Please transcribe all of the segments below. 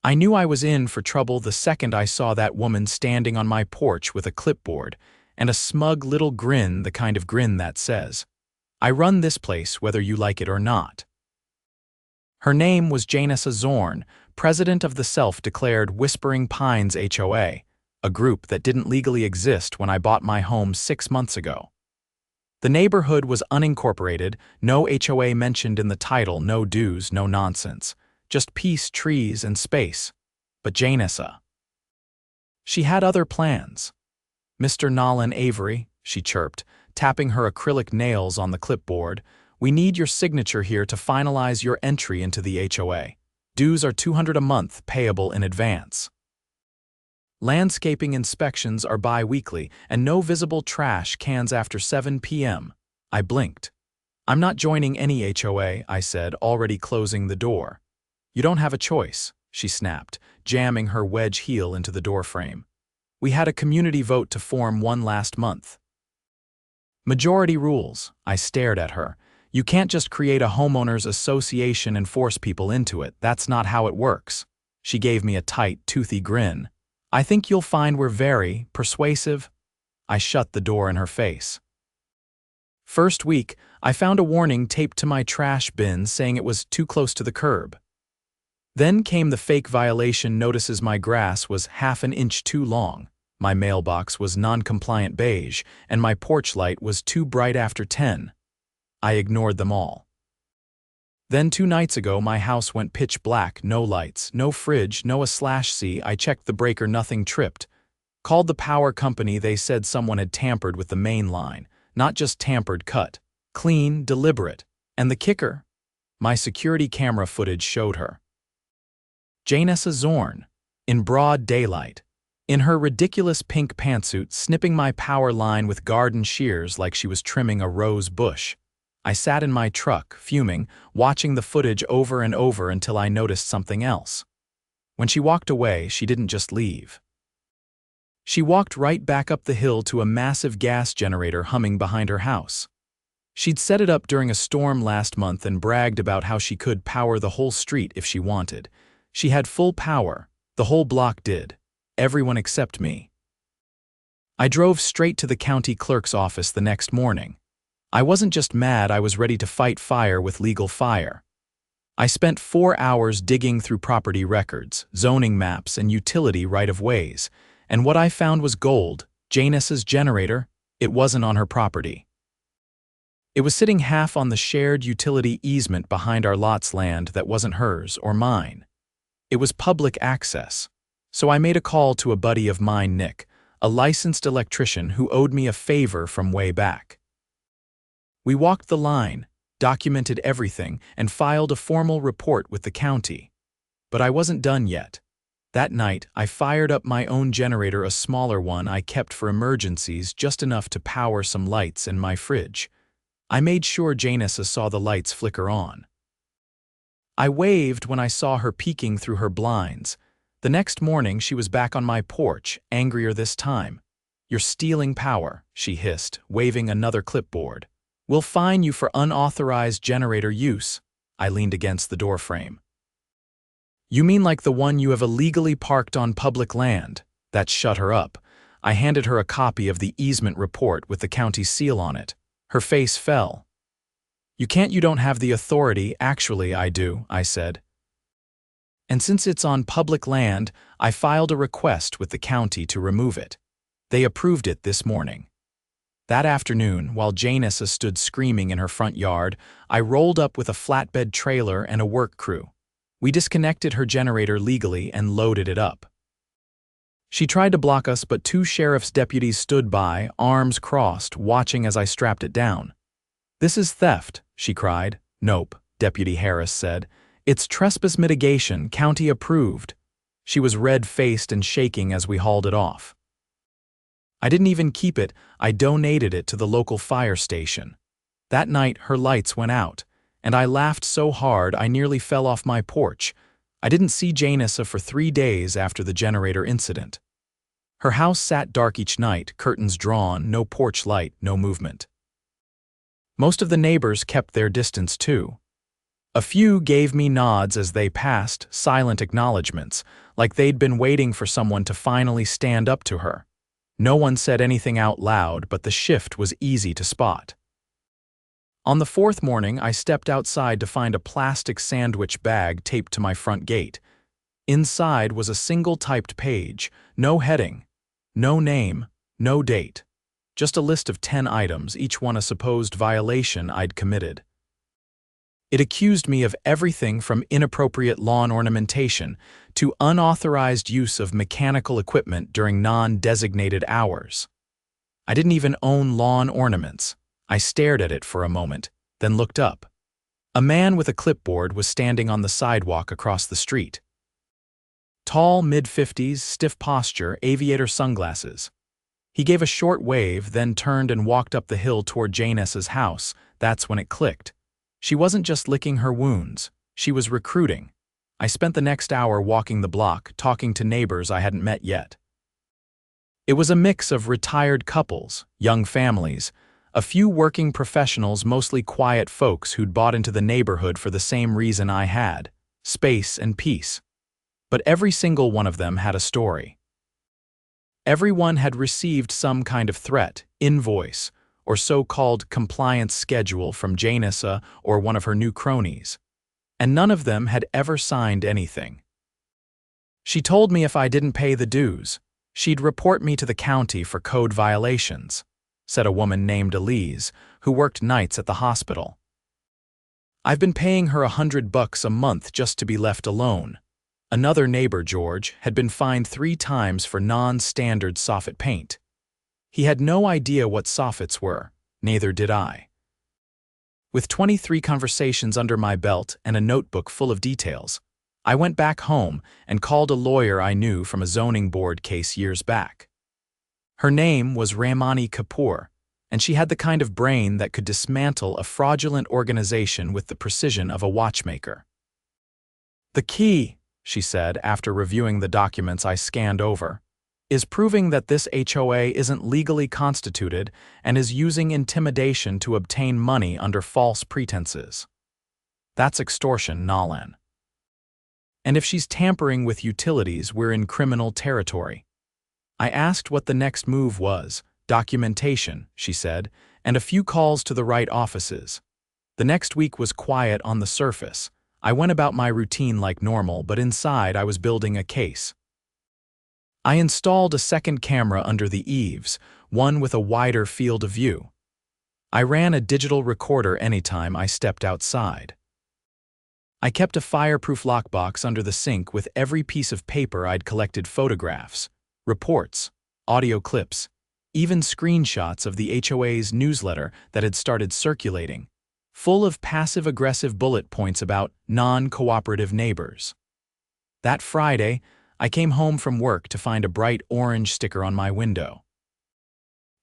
I knew I was in for trouble the second I saw that woman standing on my porch with a clipboard and a smug little grin, the kind of grin that says, "I run this place whether you like it or not." Her name was Janessa Zorn, president of the self-declared Whispering Pines HOA, a group that didn't legally exist when I bought my home 6 months ago. The neighborhood was unincorporated, no HOA mentioned in the title, no dues, no nonsense. Just peace, trees, and space. But Janessa. She had other plans. "Mr. Nolan Avery," she chirped, tapping her acrylic nails on the clipboard, "we need your signature here to finalize your entry into the HOA. Dues are $200 a month, payable in advance. Landscaping inspections are bi-weekly, and no visible trash cans after 7 p.m. I blinked. "I'm not joining any HOA," I said, already closing the door. "You don't have a choice," she snapped, jamming her wedge heel into the doorframe. "We had a community vote to form one last month." "Majority rules," I stared at her. "You can't just create a homeowners association and force people into it. That's not how it works." She gave me a tight, toothy grin. "I think you'll find we're very persuasive." I shut the door in her face. First week, I found a warning taped to my trash bin saying it was too close to the curb. Then came the fake violation notices my grass was half an inch too long, my mailbox was non-compliant beige, and my porch light was too bright after 10. I ignored them all. Then 2 nights ago my house went pitch black, no lights, no fridge, no a/c. I checked the breaker, nothing tripped. Called the power company, they said someone had tampered with the main line, not just tampered, cut. Clean, deliberate. And the kicker? My security camera footage showed her. Janessa Zorn, in broad daylight, in her ridiculous pink pantsuit, snipping my power line with garden shears like she was trimming a rose bush. I sat in my truck, fuming, watching the footage over and over until I noticed something else. When she walked away, she didn't just leave. She walked right back up the hill to a massive gas generator humming behind her house. She'd set it up during a storm last month and bragged about how she could power the whole street if she wanted. She had full power, the whole block did, everyone except me. I drove straight to the county clerk's office the next morning. I wasn't just mad, I was ready to fight fire with legal fire. I spent 4 hours digging through property records, zoning maps, and utility right-of-ways, and what I found was gold. Janessa's generator, it wasn't on her property. It was sitting half on the shared utility easement behind our lot's land that wasn't hers or mine. It was public access. So I made a call to a buddy of mine, Nick, a licensed electrician who owed me a favor from way back. We walked the line, documented everything, and filed a formal report with the county. But I wasn't done yet. That night, I fired up my own generator, a smaller one I kept for emergencies, just enough to power some lights in my fridge. I made sure Janessa saw the lights flicker on. I waved when I saw her peeking through her blinds. The next morning, she was back on my porch, angrier this time. "You're stealing power," she hissed, waving another clipboard. "We'll fine you for unauthorized generator use." I leaned against the doorframe. "You mean like the one you have illegally parked on public land?" That shut her up. I handed her a copy of the easement report with the county seal on it. Her face fell. You don't have the authority." "Actually, I do," I said. "And since it's on public land, I filed a request with the county to remove it. They approved it this morning." That afternoon, while Janessa stood screaming in her front yard, I rolled up with a flatbed trailer and a work crew. We disconnected her generator legally and loaded it up. She tried to block us, but 2 sheriff's deputies stood by, arms crossed, watching as I strapped it down. "This is theft," she cried. "Nope," Deputy Harris said. "It's trespass mitigation, county approved." She was red-faced and shaking as we hauled it off. I didn't even keep it, I donated it to the local fire station. That night, her lights went out, and I laughed so hard I nearly fell off my porch. I didn't see Janessa for 3 days after the generator incident. Her house sat dark each night, curtains drawn, no porch light, no movement. Most of the neighbors kept their distance too. A few gave me nods as they passed, silent acknowledgments, like they'd been waiting for someone to finally stand up to her. No one said anything out loud, but the shift was easy to spot. On the fourth morning, I stepped outside to find a plastic sandwich bag taped to my front gate. Inside was a single typed page, no heading, no name, no date. Just a list of 10 items, each one a supposed violation I'd committed. It accused me of everything from inappropriate lawn ornamentation to unauthorized use of mechanical equipment during non-designated hours. I didn't even own lawn ornaments. I stared at it for a moment, then looked up. A man with a clipboard was standing on the sidewalk across the street. Tall, mid-50s, stiff posture, aviator sunglasses. He gave a short wave, then turned and walked up the hill toward Janessa's house. That's when it clicked. She wasn't just licking her wounds, she was recruiting. I spent the next hour walking the block, talking to neighbors I hadn't met yet. It was a mix of retired couples, young families, a few working professionals, mostly quiet folks who'd bought into the neighborhood for the same reason I had, space and peace. But every single one of them had a story. Everyone had received some kind of threat, invoice, or so-called compliance schedule from Janessa or one of her new cronies, and none of them had ever signed anything. She told me if I didn't pay the dues, she'd report me to the county for code violations, said a woman named Elise, who worked nights at the hospital. I've been paying her $100 a month just to be left alone. Another neighbor, George, had been fined 3 times for non-standard soffit paint. He had no idea what soffits were, neither did I. With 23 conversations under my belt and a notebook full of details, I went back home and called a lawyer I knew from a zoning board case years back. Her name was Ramani Kapoor, and she had the kind of brain that could dismantle a fraudulent organization with the precision of a watchmaker. "The key," she said after reviewing the documents I scanned over, "is proving that this HOA isn't legally constituted and is using intimidation to obtain money under false pretenses. That's extortion, Nolan. And if she's tampering with utilities, we're in criminal territory." I asked what the next move was. "Documentation," she said, "and a few calls to the right offices." The next week was quiet on the surface. I went about my routine like normal, but inside I was building a case. I installed a second camera under the eaves, one with a wider field of view. I ran a digital recorder anytime I stepped outside. I kept a fireproof lockbox under the sink with every piece of paper I'd collected: photographs, reports, audio clips, even screenshots of the HOA's newsletter that had started circulating, full of passive-aggressive bullet points about non-cooperative neighbors. That Friday, I came home from work to find a bright orange sticker on my window.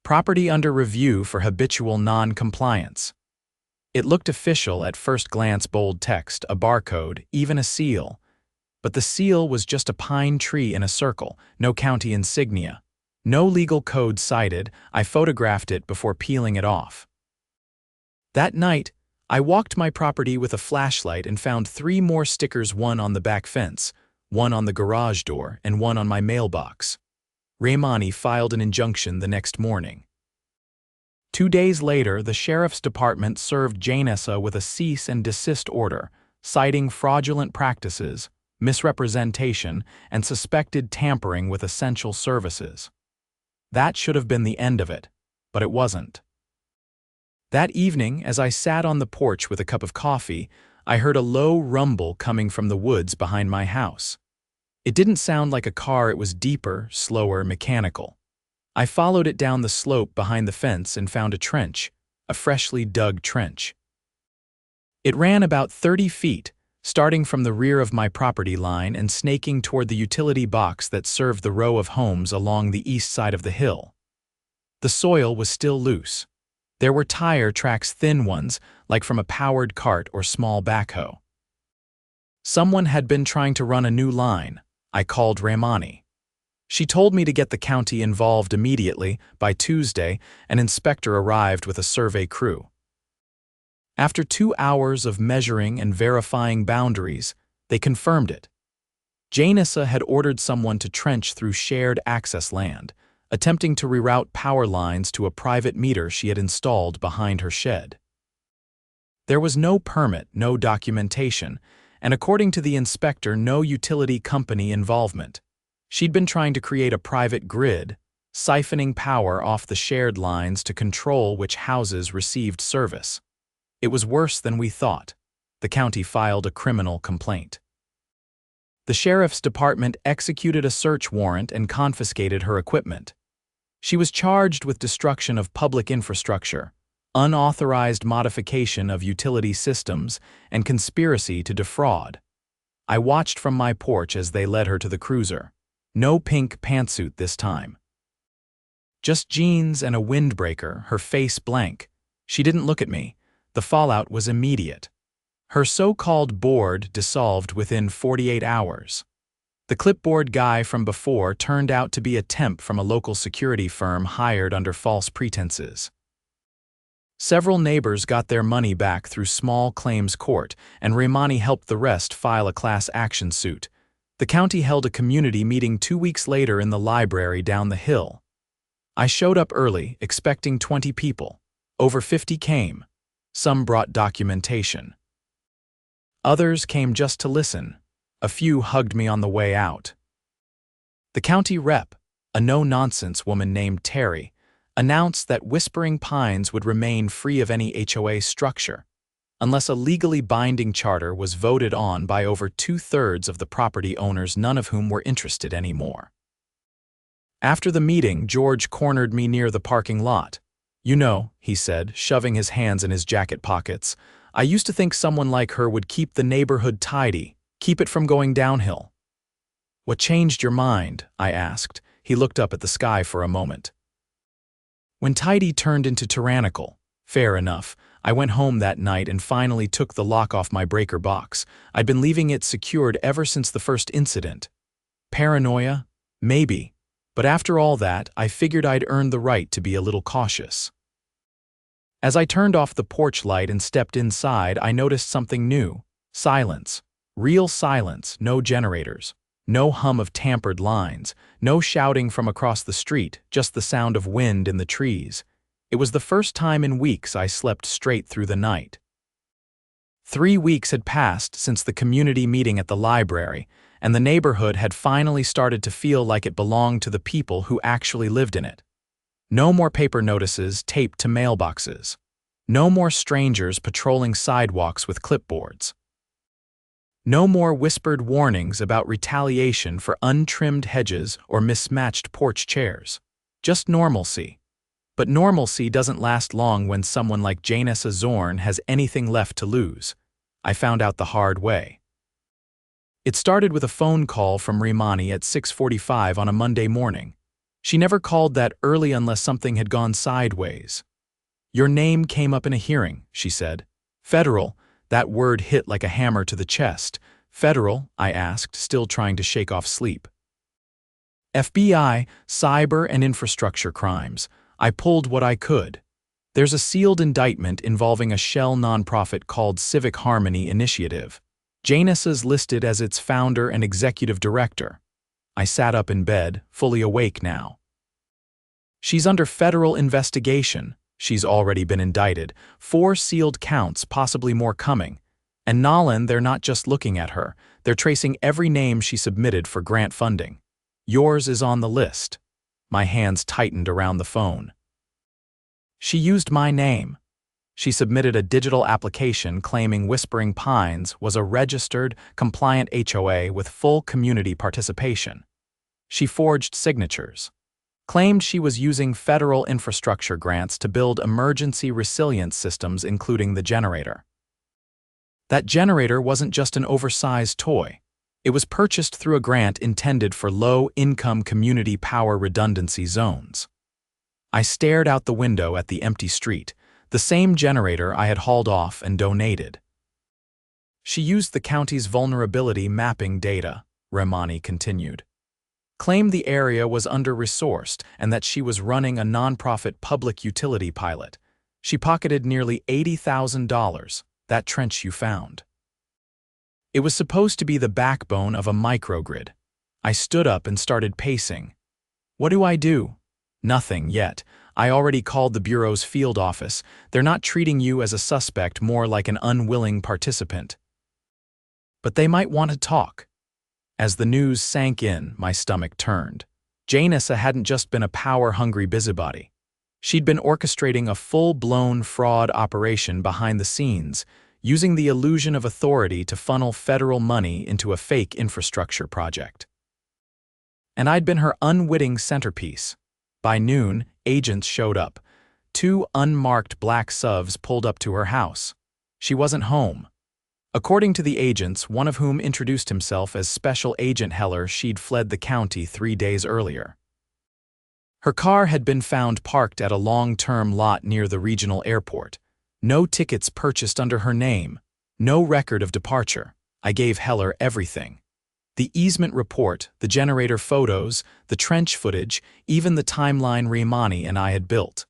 "Property under review for habitual non-compliance." It looked official at first glance: bold text, a barcode, even a seal. But the seal was just a pine tree in a circle, no county insignia. No legal code cited. I photographed it before peeling it off. That night, I walked my property with a flashlight and found 3 more stickers, one on the back fence, one on the garage door, and one on my mailbox. Ramani filed an injunction the next morning. 2 days later, the sheriff's department served Janessa with a cease and desist order, citing fraudulent practices, misrepresentation, and suspected tampering with essential services. That should have been the end of it, but it wasn't. That evening, as I sat on the porch with a cup of coffee, I heard a low rumble coming from the woods behind my house. It didn't sound like a car, it was deeper, slower, mechanical. I followed it down the slope behind the fence and found a trench, a freshly dug trench. It ran about 30 feet, starting from the rear of my property line and snaking toward the utility box that served the row of homes along the east side of the hill. The soil was still loose. There were tire tracks, thin ones, like from a powered cart or small backhoe. Someone had been trying to run a new line. I called Ramani. She told me to get the county involved immediately. By Tuesday, an inspector arrived with a survey crew. After 2 hours of measuring and verifying boundaries, they confirmed it. Janessa had ordered someone to trench through shared access land, attempting to reroute power lines to a private meter she had installed behind her shed. There was no permit, no documentation, and according to the inspector, no utility company involvement. She'd been trying to create a private grid, siphoning power off the shared lines to control which houses received service. It was worse than we thought. The county filed a criminal complaint. The sheriff's department executed a search warrant and confiscated her equipment. She was charged with destruction of public infrastructure, unauthorized modification of utility systems, and conspiracy to defraud. I watched from my porch as they led her to the cruiser. No pink pantsuit this time. Just jeans and a windbreaker, her face blank. She didn't look at me. The fallout was immediate. Her so-called board dissolved within 48 hours. The clipboard guy from before turned out to be a temp from a local security firm hired under false pretenses. Several neighbors got their money back through small claims court, and Raimani helped the rest file a class action suit. The county held a community meeting 2 weeks later in the library down the hill. I showed up early, expecting 20 people. Over 50 came. Some brought documentation. Others came just to listen. A few hugged me on the way out. The county rep, a no-nonsense woman named Terry, announced that Whispering Pines would remain free of any HOA structure, unless a legally binding charter was voted on by over 2/3 of the property owners, none of whom were interested anymore. After the meeting, George cornered me near the parking lot. "You know," he said, shoving his hands in his jacket pockets, "I used to think someone like her would keep the neighborhood tidy, keep it from going downhill." "What changed your mind?" I asked. He looked up at the sky for a moment. "When tidy turned into tyrannical." Fair enough. I went home that night and finally took the lock off my breaker box. I'd been leaving it secured ever since the first incident. Paranoia? Maybe. But after all that, I figured I'd earned the right to be a little cautious. As I turned off the porch light and stepped inside, I noticed something new. Silence. Real silence, no generators. No hum of tampered lines, no shouting from across the street, just the sound of wind in the trees. It was the first time in weeks I slept straight through the night. 3 weeks had passed since the community meeting at the library, and the neighborhood had finally started to feel like it belonged to the people who actually lived in it. No more paper notices taped to mailboxes. No more strangers patrolling sidewalks with clipboards. No more whispered warnings about retaliation for untrimmed hedges or mismatched porch chairs. Just normalcy. But normalcy doesn't last long when someone like Janessa Zorn has anything left to lose. I found out the hard way. It started with a phone call from Raimani at 6:45 on a Monday morning. She never called that early unless something had gone sideways. "Your name came up in a hearing," she said. "Federal." That word hit like a hammer to the chest. "Federal?" I asked, still trying to shake off sleep. "FBI, cyber and infrastructure crimes." I pulled what I could. "There's a sealed indictment involving a shell nonprofit called Civic Harmony Initiative. Janessa's listed as its founder and executive director." I sat up in bed, fully awake now. "She's under federal investigation. She's already been indicted. 4 sealed counts, possibly more coming. And Nolan, they're not just looking at her. They're tracing every name she submitted for grant funding. Yours is on the list." My hands tightened around the phone. "She used my name." She submitted a digital application claiming Whispering Pines was a registered, compliant HOA with full community participation. She forged signatures. Claimed she was using federal infrastructure grants to build emergency resilience systems, including the generator. That generator wasn't just an oversized toy. It was purchased through a grant intended for low-income community power redundancy zones. I stared out the window at the empty street, the same generator I had hauled off and donated. "She used the county's vulnerability mapping data," Raimani continued. "Claimed the area was under-resourced and that she was running a nonprofit public utility pilot. She pocketed nearly $80,000, that trench you found. It was supposed to be the backbone of a microgrid. I stood up and started pacing. What do I do? Nothing yet. I already called the Bureau's field office. They're not treating you as a suspect, more like an unwilling participant. But they might want to talk. As the news sank in, my stomach turned. Janessa hadn't just been a power-hungry busybody. She'd been orchestrating a full-blown fraud operation behind the scenes, using the illusion of authority to funnel federal money into a fake infrastructure project. And I'd been her unwitting centerpiece. By noon, agents showed up. 2 unmarked black SUVs pulled up to her house. She wasn't home. According to the agents, one of whom introduced himself as Special Agent Heller, she'd fled the county 3 days earlier. Her car had been found parked at a long-term lot near the regional airport. No tickets purchased under her name. No record of departure. I gave Heller everything. The easement report, the generator photos, the trench footage, even the timeline Raimani and I had built.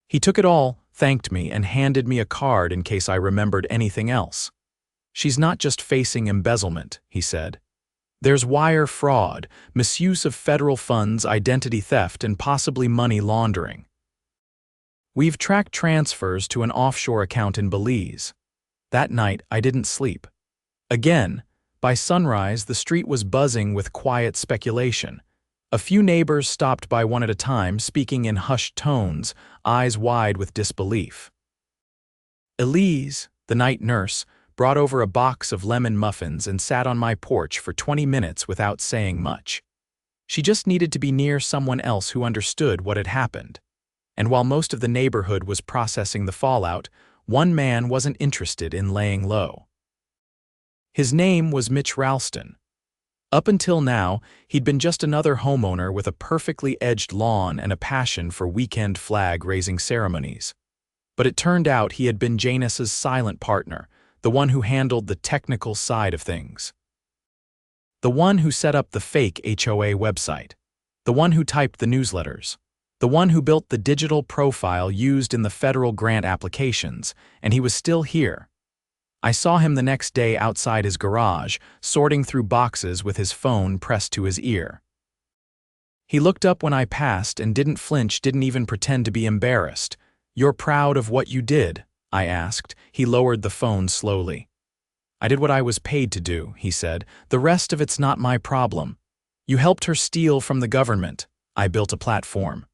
He took it all, thanked me, and handed me a card in case I remembered anything else. She's not just facing embezzlement, he said. There's wire fraud, misuse of federal funds, identity theft, and possibly money laundering. We've tracked transfers to an offshore account in Belize. That night, I didn't sleep. Again, by sunrise, the street was buzzing with quiet speculation. A few neighbors stopped by one at a time, speaking in hushed tones, eyes wide with disbelief. Elise, the night nurse, brought over a box of lemon muffins and sat on my porch for 20 minutes without saying much. She just needed to be near someone else who understood what had happened. And while most of the neighborhood was processing the fallout, one man wasn't interested in laying low. His name was Mitch Ralston. Up until now, he'd been just another homeowner with a perfectly edged lawn and a passion for weekend flag-raising ceremonies. But it turned out he had been Janessa's silent partner, the one who handled the technical side of things. The one who set up the fake HOA website. The one who typed the newsletters. The one who built the digital profile used in the federal grant applications, and he was still here. I saw him the next day outside his garage, sorting through boxes with his phone pressed to his ear. He looked up when I passed and didn't flinch, didn't even pretend to be embarrassed. "You're proud of what you did?" I asked. He lowered the phone slowly. "I did what I was paid to do," he said. "The rest of it's not my problem. You helped her steal from the government. I built a platform."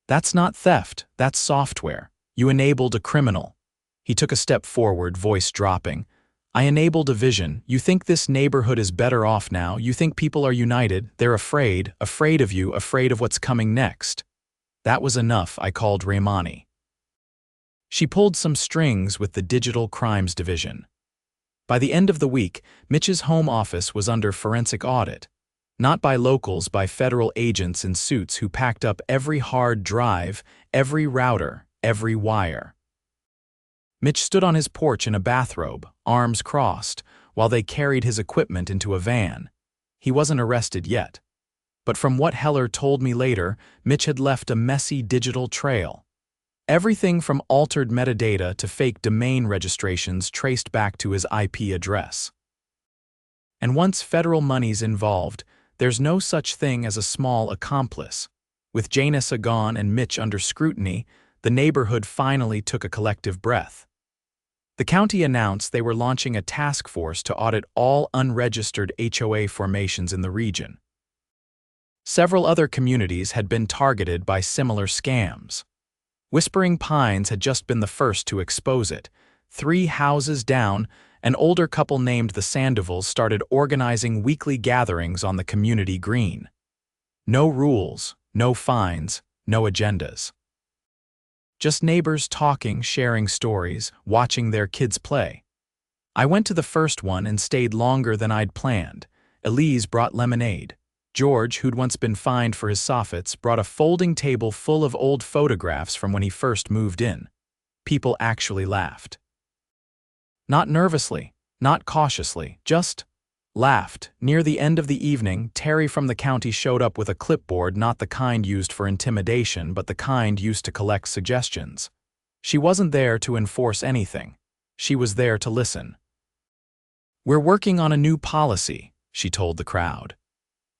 "That's not theft, that's software. You enabled a criminal." He took a step forward, voice dropping. "I enabled a vision. You think this neighborhood is better off now. You think people are united. They're afraid of you, afraid of what's coming next." That was enough, I called Raimani. She pulled some strings with the Digital Crimes Division. By the end of the week, Mitch's home office was under forensic audit. Not by locals, by federal agents in suits who packed up every hard drive, every router, every wire. Mitch stood on his porch in a bathrobe, arms crossed, while they carried his equipment into a van. He wasn't arrested yet. But from what Heller told me later, Mitch had left a messy digital trail. Everything from altered metadata to fake domain registrations traced back to his IP address. And once federal money's involved, there's no such thing as a small accomplice. With Janessa gone and Mitch under scrutiny, the neighborhood finally took a collective breath. The county announced they were launching a task force to audit all unregistered HOA formations in the region. Several other communities had been targeted by similar scams. Whispering Pines had just been the first to expose it. 3 houses down, an older couple named the Sandovals started organizing weekly gatherings on the community green. No rules, no fines, no agendas. Just neighbors talking, sharing stories, watching their kids play. I went to the first one and stayed longer than I'd planned. Elise brought lemonade. George, who'd once been fined for his soffits, brought a folding table full of old photographs from when he first moved in. People actually laughed. Not nervously, not cautiously, just Laughed. Near the end of the evening, Terry from the county showed up with a clipboard, not the kind used for intimidation, but the kind used to collect suggestions. She wasn't there to enforce anything. She was there to listen. "We're working on a new policy," she told the crowd.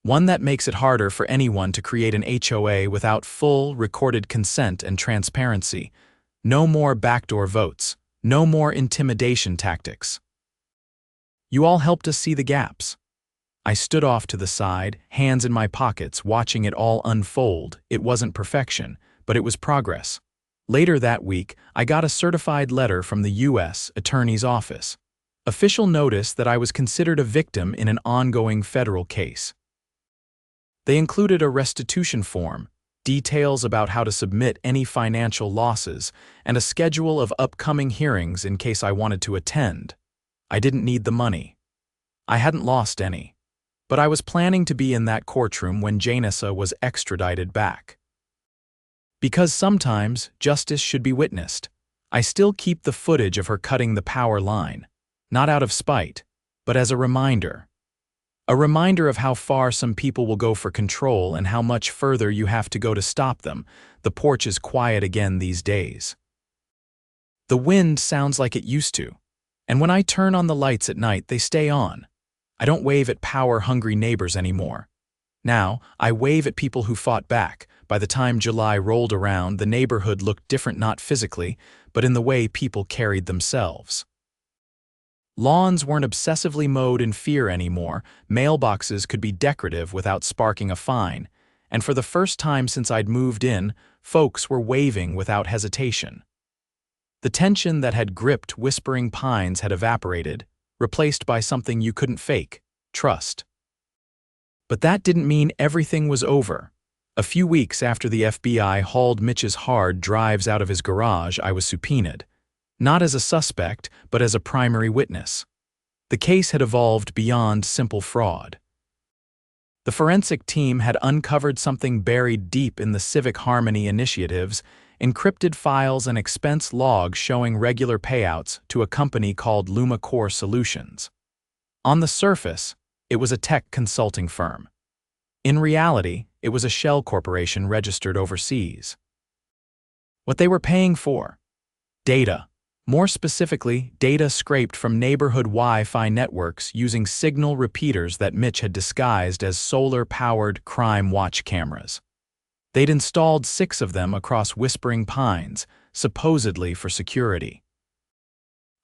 "One that makes it harder for anyone to create an HOA without full, recorded consent and transparency. No more backdoor votes. No more intimidation tactics." You all helped us see the gaps. I stood off to the side, hands in my pockets, watching it all unfold. It wasn't perfection, but it was progress. Later that week, I got a certified letter from the U.S. Attorney's Office. Official notice that I was considered a victim in an ongoing federal case. They included a restitution form, details about how to submit any financial losses, and a schedule of upcoming hearings in case I wanted to attend. I didn't need the money. I hadn't lost any. But I was planning to be in that courtroom when Janessa was extradited back. Because sometimes justice should be witnessed. I still keep the footage of her cutting the power line, not out of spite, but as a reminder. A reminder of how far some people will go for control and how much further you have to go to stop them. The porch is quiet again these days. The wind sounds like it used to. And when I turn on the lights at night, they stay on. I don't wave at power-hungry neighbors anymore. Now, I wave at people who fought back. By the time July rolled around, the neighborhood looked different, not physically, but in the way people carried themselves. Lawns weren't obsessively mowed in fear anymore. Mailboxes could be decorative without sparking a fine. And for the first time since I'd moved in, folks were waving without hesitation. The tension that had gripped Whispering Pines had evaporated, replaced by something you couldn't fake: trust. But that didn't mean everything was over. A few weeks after the FBI hauled Mitch's hard drives out of his garage, I was subpoenaed. Not as a suspect, but as a primary witness. The case had evolved beyond simple fraud. The forensic team had uncovered something buried deep in the Civic Harmony initiatives: encrypted files and expense logs showing regular payouts to a company called Luma Core Solutions. On the surface, it was a tech consulting firm. In reality, it was a shell corporation registered overseas. What they were paying for? Data. More specifically, data scraped from neighborhood Wi-Fi networks using signal repeaters that Mitch had disguised as solar-powered crime watch cameras. They'd installed 6 of them across Whispering Pines, supposedly for security.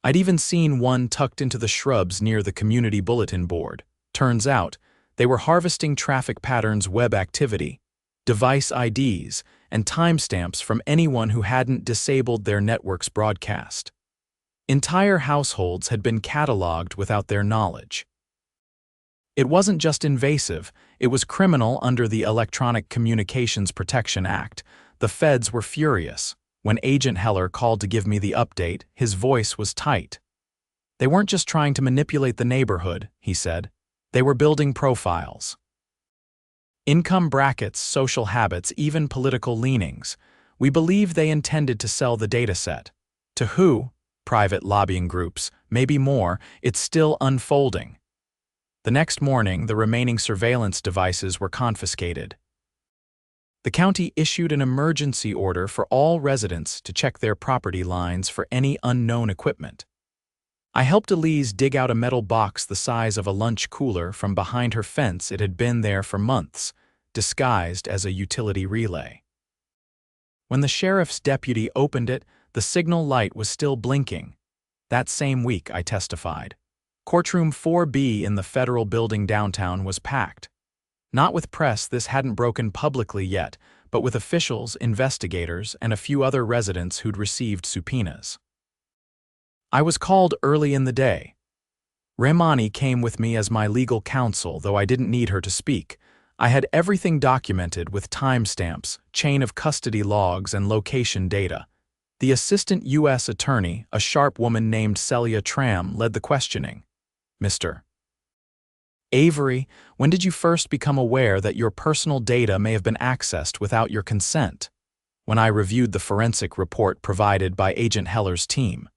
I'd even seen one tucked into the shrubs near the community bulletin board. Turns out, they were harvesting traffic patterns, web activity, device IDs, and timestamps from anyone who hadn't disabled their network's broadcast. Entire households had been cataloged without their knowledge. It wasn't just invasive, it was criminal under the Electronic Communications Protection Act. The feds were furious. When Agent Heller called to give me the update, his voice was tight. They weren't just trying to manipulate the neighborhood, he said. They were building profiles. Income brackets, social habits, even political leanings. We believe they intended to sell the dataset. To who? Private lobbying groups, maybe more. It's still unfolding. The next morning, the remaining surveillance devices were confiscated. The county issued an emergency order for all residents to check their property lines for any unknown equipment. I helped Elise dig out a metal box the size of a lunch cooler from behind her fence. It had been there for months, disguised as a utility relay. When the sheriff's deputy opened it, the signal light was still blinking. That same week, I testified. Courtroom 4B in the federal building downtown was packed. Not with press, this hadn't broken publicly yet, but with officials, investigators, and a few other residents who'd received subpoenas. I was called early in the day. Remani came with me as my legal counsel, though I didn't need her to speak. I had everything documented with timestamps, chain of custody logs, and location data. The assistant U.S. attorney, a sharp woman named Celia Tram, led the questioning. Mr. Avery, when did you first become aware that your personal data may have been accessed without your consent? When I reviewed the forensic report provided by Agent Heller's team.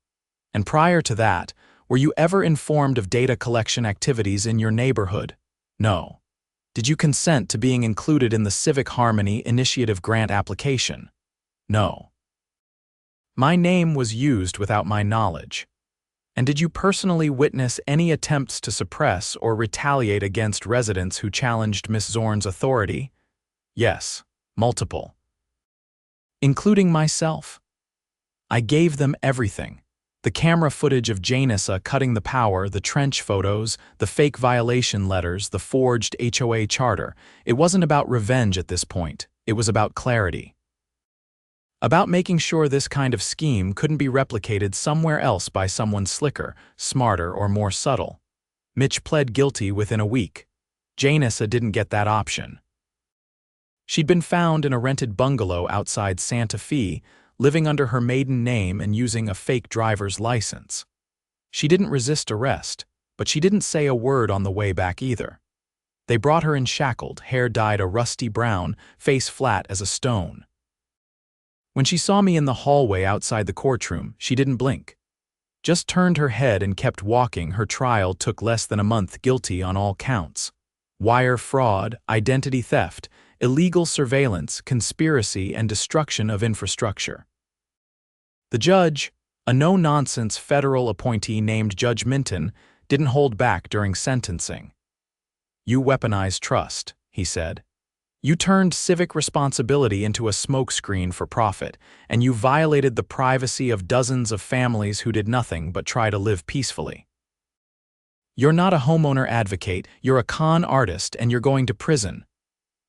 And prior to that, Were you ever informed of data collection activities in your neighborhood? No. Did you consent to being included in the Civic Harmony Initiative grant application? No. My name was used without my knowledge. And did you personally witness any attempts to suppress or retaliate against residents who challenged Miss Zorn's authority? Yes, multiple. Including myself. I gave them everything. The camera footage of Janessa cutting the power, the trench photos, the fake violation letters, the forged HOA charter. It wasn't about revenge at this point. It was about clarity. About making sure this kind of scheme couldn't be replicated somewhere else by someone slicker, smarter, or more subtle. Mitch pled guilty within a week. Janessa didn't get that option. She'd been found in a rented bungalow outside Santa Fe, living under her maiden name and using a fake driver's license. She didn't resist arrest, but she didn't say a word on the way back either. They brought her in shackled, hair dyed a rusty brown, face flat as a stone. When she saw me in the hallway outside the courtroom, she didn't blink. Just turned her head and kept walking. Her trial took less than a month, guilty on all counts. Wire fraud, identity theft, illegal surveillance, conspiracy, and destruction of infrastructure. The judge, a no-nonsense federal appointee named Judge Minton, didn't hold back during sentencing. "You weaponized trust," he said. "You turned civic responsibility into a smokescreen for profit, and you violated the privacy of dozens of families who did nothing but try to live peacefully. You're not a homeowner advocate, you're a con artist, and you're going to prison."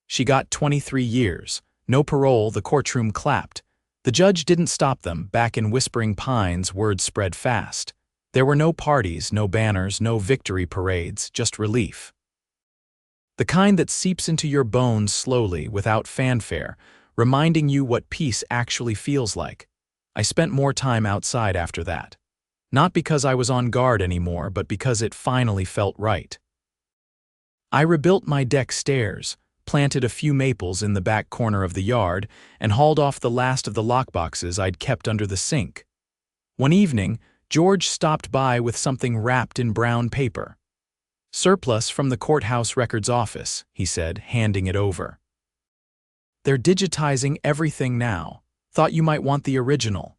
She got 23 years, no parole. The courtroom clapped. The judge didn't stop them. Back in Whispering Pines, word spread fast. There were no parties, no banners, no victory parades, just relief. The kind that seeps into your bones slowly, without fanfare, reminding you what peace actually feels like. I spent more time outside after that. Not because I was on guard anymore, but because it finally felt right. I rebuilt my deck stairs, planted a few maples in the back corner of the yard, and hauled off the last of the lockboxes I'd kept under the sink. One evening, George stopped by with something wrapped in brown paper. "Surplus from the courthouse records office," he said, handing it over. "They're digitizing everything now. Thought you might want the original."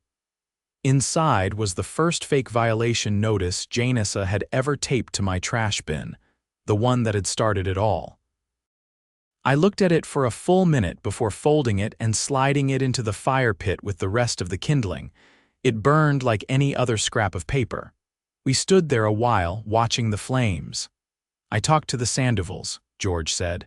Inside was the first fake violation notice Janessa had ever taped to my trash bin, the one that had started it all. I looked at it for a full minute before folding it and sliding it into the fire pit with the rest of the kindling. It burned like any other scrap of paper. We stood there a while, watching the flames. "I talked to the Sanduvals," George said.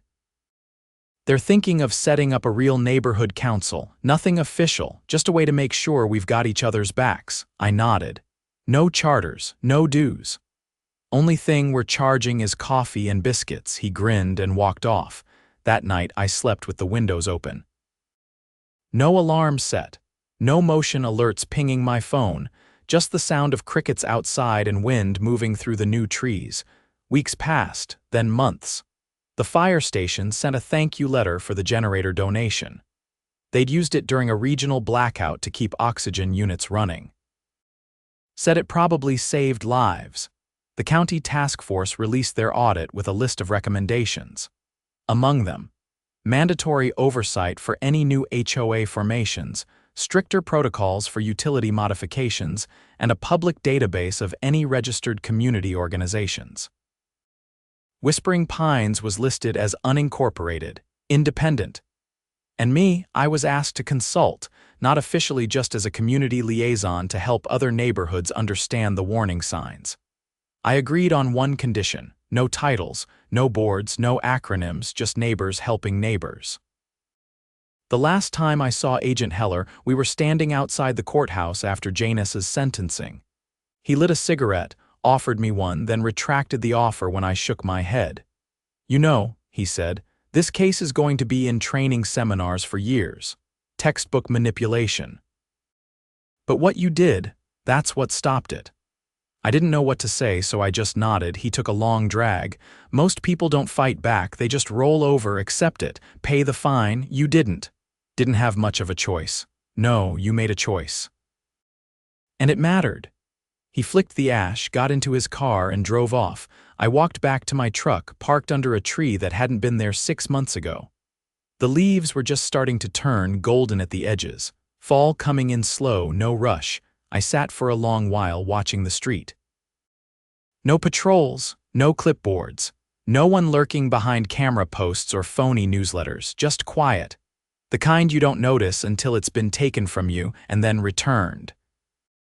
"They're thinking of setting up a real neighborhood council, nothing official, just a way to make sure we've got each other's backs." I nodded. "No charters, no dues. Only thing we're charging is coffee and biscuits." He grinned and walked off. That night I slept with the windows open. No alarm set, no motion alerts pinging my phone, just the sound of crickets outside and wind moving through the new trees. Weeks passed, then months. The fire station sent a thank you letter for the generator donation. They'd used it during a regional blackout to keep oxygen units running. Said it probably saved lives. The county task force released their audit with a list of recommendations. Among them, mandatory oversight for any new HOA formations, stricter protocols for utility modifications, and a public database of any registered community organizations. Whispering Pines was listed as unincorporated, independent. And me, I was asked to consult, not officially, just as a community liaison to help other neighborhoods understand the warning signs. I agreed on one condition: no titles, no boards, no acronyms, just neighbors helping neighbors. The last time I saw Agent Heller, we were standing outside the courthouse after Janessa's sentencing. He lit a cigarette, offered me one, then retracted the offer when I shook my head. "You know," he said, "this case is going to be in training seminars for years. Textbook manipulation. But what you did, that's what stopped it." I didn't know what to say, so I just nodded. He took a long drag. "Most people don't fight back, they just roll over, accept it, pay the fine. You didn't. Didn't have much of a choice. No, you made a choice. And it mattered." He flicked the ash, got into his car, and drove off. I walked back to my truck, parked under a tree that hadn't been there 6 months ago. The leaves were just starting to turn golden at the edges. Fall coming in slow, no rush. I sat for a long while watching the street. No patrols, no clipboards, no one lurking behind camera posts or phony newsletters, just quiet. The kind you don't notice until it's been taken from you and then returned.